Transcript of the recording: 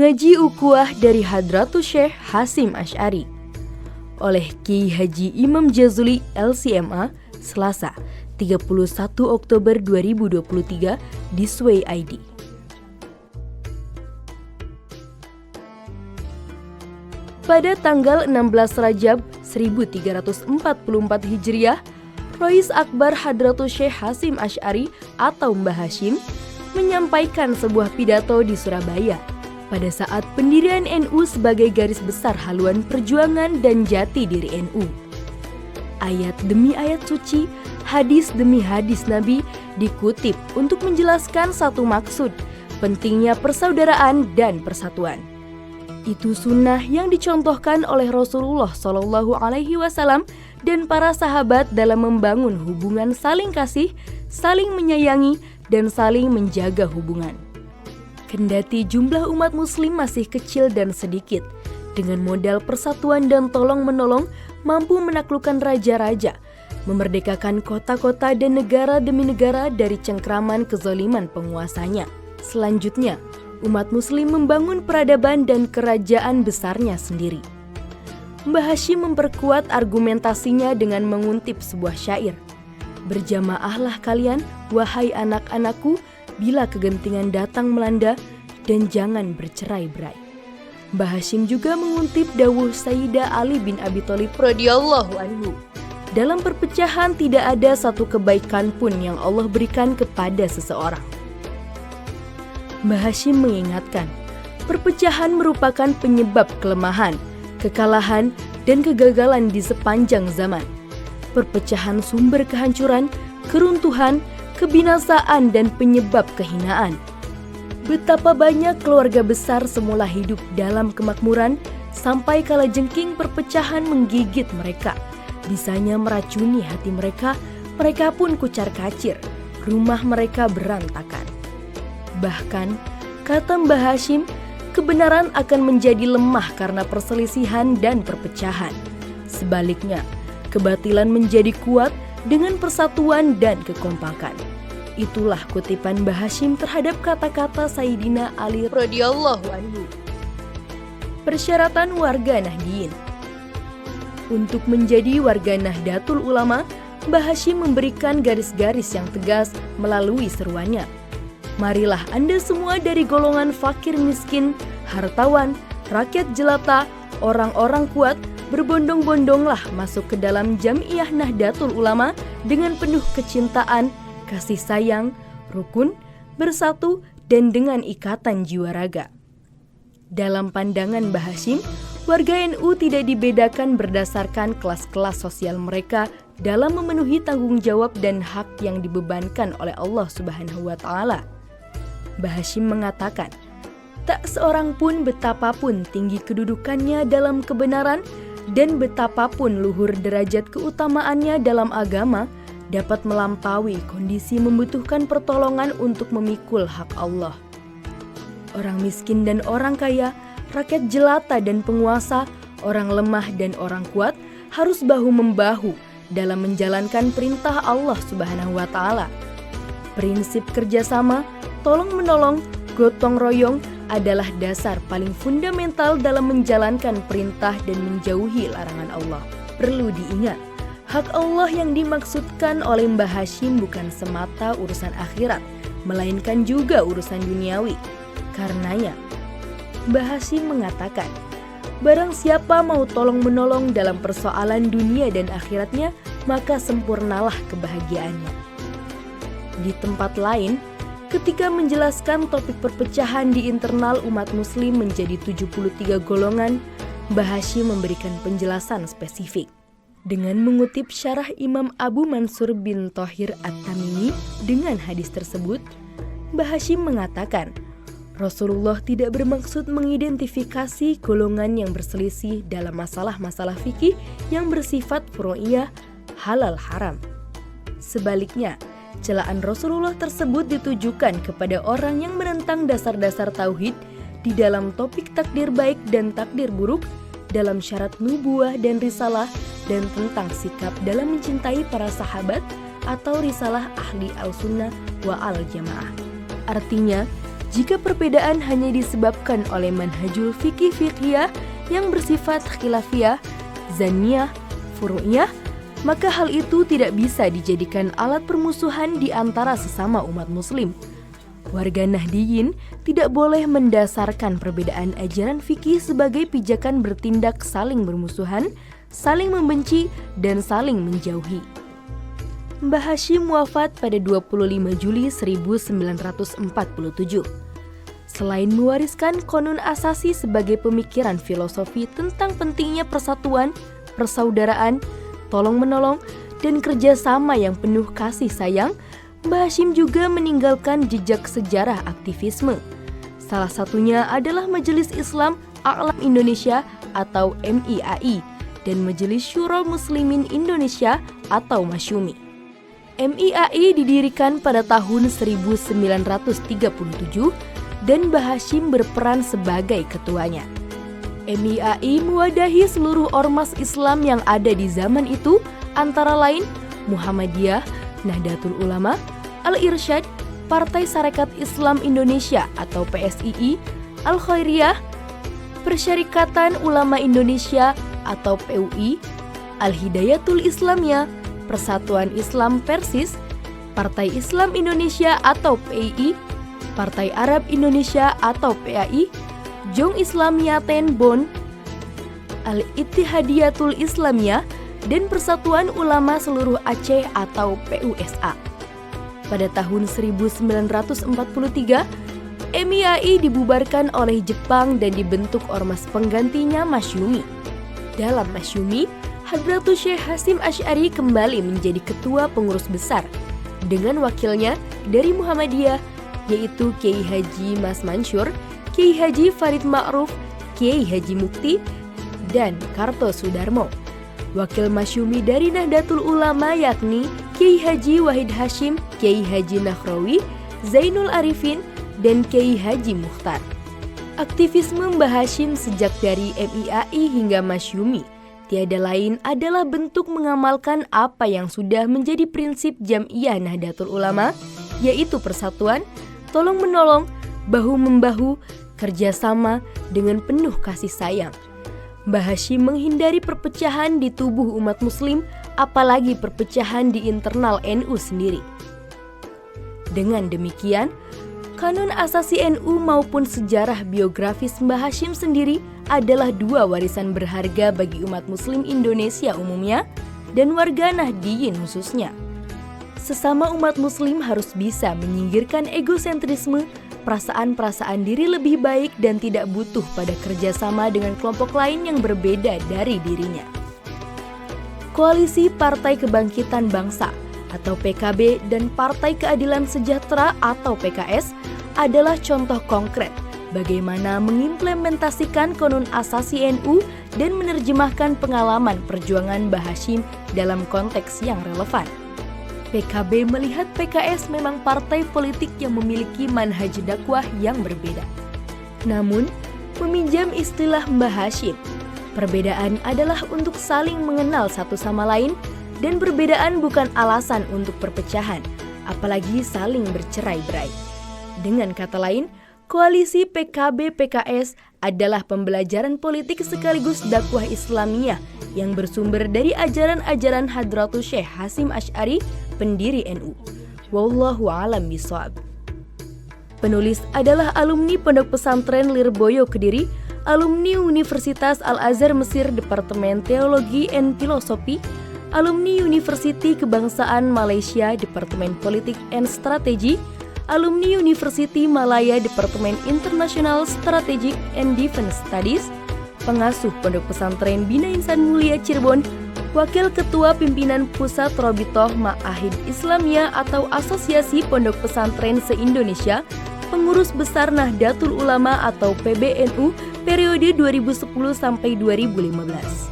Ngaji Ukhuwah dari Hadratus Syekh Hasyim Asy'ari oleh Kiai Haji Imam Jazuli LCMA, Selasa 31 Oktober 2023 di Sway ID. Pada tanggal 16 Rajab 1344 Hijriah, Rois Akbar Hadratus Syekh Hasyim Asy'ari atau Mbah Hashim menyampaikan sebuah pidato di Surabaya pada saat pendirian NU sebagai garis besar haluan perjuangan dan jati diri NU. Ayat demi ayat suci, hadis demi hadis Nabi dikutip untuk menjelaskan satu maksud, pentingnya persaudaraan dan persatuan. Itu sunnah yang dicontohkan oleh Rasulullah Shallallahu Alaihi Wasallam dan para sahabat dalam membangun hubungan saling kasih, saling menyayangi, dan saling menjaga hubungan. Kendati jumlah umat muslim masih kecil dan sedikit, dengan modal persatuan dan tolong-menolong mampu menaklukkan raja-raja, memerdekakan kota-kota dan negara demi negara dari cengkraman kezaliman penguasanya. Selanjutnya, umat muslim membangun peradaban dan kerajaan besarnya sendiri. Mbah Hashim memperkuat argumentasinya dengan menguntip sebuah syair. Berjamaahlah kalian, wahai anak-anakku, bila kegentingan datang melanda, dan jangan bercerai-berai. Mbah Hashim juga mengutip dawuh Sayyidah Ali bin Abi Thalib radhiyallahu anhu. Dalam perpecahan tidak ada satu kebaikan pun yang Allah berikan kepada seseorang. Mbah Hashim mengingatkan, perpecahan merupakan penyebab kelemahan, kekalahan, dan kegagalan di sepanjang zaman. Perpecahan sumber kehancuran, keruntuhan, kebinasaan, dan penyebab kehinaan. Betapa banyak keluarga besar semula hidup dalam kemakmuran sampai kalajengking perpecahan menggigit mereka. Bisanya meracuni hati mereka, mereka pun kucar-kacir, rumah mereka berantakan. Bahkan, kata Mbah Hashim, kebenaran akan menjadi lemah karena perselisihan dan perpecahan. Sebaliknya, kebatilan menjadi kuat dengan persatuan dan kekompakan. Itulah kutipan Mbah Hashim terhadap kata-kata Sayyidina Ali radhiyallahu anhu. Persyaratan warga Nahdiyin. Untuk menjadi warga Nahdlatul Ulama, Mbah Hashim memberikan garis-garis yang tegas melalui seruannya. Marilah Anda semua dari golongan fakir miskin, hartawan, rakyat jelata, orang-orang kuat, berbondong-bondonglah masuk ke dalam Jamiah Nahdlatul Ulama dengan penuh kecintaan, kasih sayang, rukun, bersatu, dan dengan ikatan jiwa raga. Dalam pandangan Mbah Hashim, warga NU tidak dibedakan berdasarkan kelas-kelas sosial mereka dalam memenuhi tanggung jawab dan hak yang dibebankan oleh Allah Subhanahu wa Ta'ala. Mbah Hashim mengatakan, tak seorang pun betapapun tinggi kedudukannya dalam kebenaran dan betapapun luhur derajat keutamaannya dalam agama dapat melampaui kondisi membutuhkan pertolongan untuk memikul hak Allah. Orang miskin dan orang kaya, rakyat jelata dan penguasa, orang lemah dan orang kuat harus bahu-membahu dalam menjalankan perintah Allah Subhanahu wa Ta'ala. Prinsip kerjasama, tolong-menolong, gotong royong adalah dasar paling fundamental dalam menjalankan perintah dan menjauhi larangan Allah. Perlu diingat, hak Allah yang dimaksudkan oleh Mbah Hashim bukan semata urusan akhirat, melainkan juga urusan duniawi. Karenanya, Mbah Hashim mengatakan, barang siapa mau tolong-menolong dalam persoalan dunia dan akhiratnya, maka sempurnalah kebahagiaannya. Di tempat lain, ketika menjelaskan topik perpecahan di internal umat muslim menjadi 73 golongan, Mbah Hashim memberikan penjelasan spesifik. Dengan mengutip syarah Imam Abu Mansur bin Thohir At-Tamimi dengan hadis tersebut, Mbah Hashim mengatakan, Rasulullah tidak bermaksud mengidentifikasi golongan yang berselisih dalam masalah-masalah fikih yang bersifat furu'iyah, halal haram. Sebaliknya, celaan Rasulullah tersebut ditujukan kepada orang yang menentang dasar-dasar tauhid di dalam topik takdir baik dan takdir buruk, dalam syarat nubuwah dan risalah, dan tentang sikap dalam mencintai para sahabat atau risalah ahli al-sunnah wa al-jamaah. Artinya, Jika perbedaan hanya disebabkan oleh manhajul fikih-fiqhiyah yang bersifat khilafiyah, zaniyah, furu'iyah, maka hal itu tidak bisa dijadikan alat permusuhan di antara sesama umat muslim. Warga Nahdiyin tidak boleh mendasarkan perbedaan ajaran fikih sebagai pijakan bertindak saling bermusuhan, saling membenci, dan saling menjauhi. Mbah Hashim wafat pada 25 Juli 1947. Selain mewariskan konun asasi sebagai pemikiran filosofi tentang pentingnya persatuan, persaudaraan, tolong-menolong, dan kerjasama yang penuh kasih sayang, Mbah Hashim juga meninggalkan jejak sejarah aktivisme. Salah satunya adalah Majelis Islam A'lam Indonesia atau MIAI dan Majelis Syuro Muslimin Indonesia atau Masyumi. MIAI didirikan pada tahun 1937 dan Mbah Hashim berperan sebagai ketuanya. MIAI mewadahi seluruh ormas Islam yang ada di zaman itu, antara lain Muhammadiyah, Nahdlatul Ulama, Al-Irsyad, Partai Sarekat Islam Indonesia atau PSII, Al-Khairiyah, Persyarikatan Ulama Indonesia atau PUI, Al-Hidayatul Islamiyah, Persatuan Islam Persis, Partai Islam Indonesia atau PII, Partai Arab Indonesia atau PAI, Jong Islamiyaten Bonn, Al-Ittihadiyatul Islamiyah, dan Persatuan Ulama Seluruh Aceh atau PUSA. Pada tahun 1943, MIAI dibubarkan oleh Jepang dan dibentuk ormas penggantinya Masyumi. Dalam Masyumi, Hadratus Syekh Hasyim Asy'ari kembali menjadi ketua pengurus besar dengan wakilnya dari Muhammadiyah, yaitu Kiai Haji Mas Mansur, Kiai Haji Farid Ma'ruf, Kiai Haji Mukti, dan Karto Sudarmo. Wakil Masyumi dari Nahdlatul Ulama yakni Kiai Haji Wahid Hashim, Kiai Haji Nahrawi, Zainul Arifin, dan Kiai Haji Mukhtar. Aktivisme Mbah Hashim sejak dari MIAI hingga Masyumi tiada lain adalah bentuk mengamalkan apa yang sudah menjadi prinsip Jam'iyah Nahdlatul Ulama, yaitu persatuan, tolong-menolong, bahu-membahu, kerjasama dengan penuh kasih sayang. Mbah Hashim menghindari perpecahan di tubuh umat muslim, apalagi perpecahan di internal NU sendiri. Dengan demikian, kanon asasi NU maupun sejarah biografis Mbah Hashim sendiri adalah dua warisan berharga bagi umat muslim Indonesia umumnya dan warga Nahdiyin khususnya. Sesama umat muslim harus bisa menyingkirkan egosentrisme, perasaan-perasaan diri lebih baik dan tidak butuh pada kerjasama dengan kelompok lain yang berbeda dari dirinya. Koalisi Partai Kebangkitan Bangsa atau PKB dan Partai Keadilan Sejahtera atau PKS adalah contoh konkret bagaimana mengimplementasikan konun asasi NU dan menerjemahkan pengalaman perjuangan Mbah Hashim dalam konteks yang relevan. PKB melihat PKS memang partai politik yang memiliki manhaj dakwah yang berbeda. Namun, meminjam istilah Mbah Hashim, perbedaan adalah untuk saling mengenal satu sama lain dan perbedaan bukan alasan untuk perpecahan, apalagi saling bercerai-berai. Dengan kata lain, koalisi PKB-PKS adalah pembelajaran politik sekaligus dakwah Islamiyah yang bersumber dari ajaran-ajaran Hadratus Syekh Hasyim Asy'ari, pendiri NU. Wallahu a'lam bishawab. Penulis adalah alumni Pondok Pesantren Lirboyo Kediri, alumni Universitas Al-Azhar Mesir Departemen Teologi and Filosofi, alumni Universiti Kebangsaan Malaysia Departemen Politik and Strategi, alumni University Malaya Departemen International Strategic and Defense Studies, pengasuh Pondok Pesantren Bina Insan Mulia Cirebon, Wakil Ketua Pimpinan Pusat Robitoh Ma'ahid Islamiyah atau Asosiasi Pondok Pesantren se-Indonesia, Pengurus Besar Nahdlatul Ulama atau PBNU periode 2010 sampai 2015.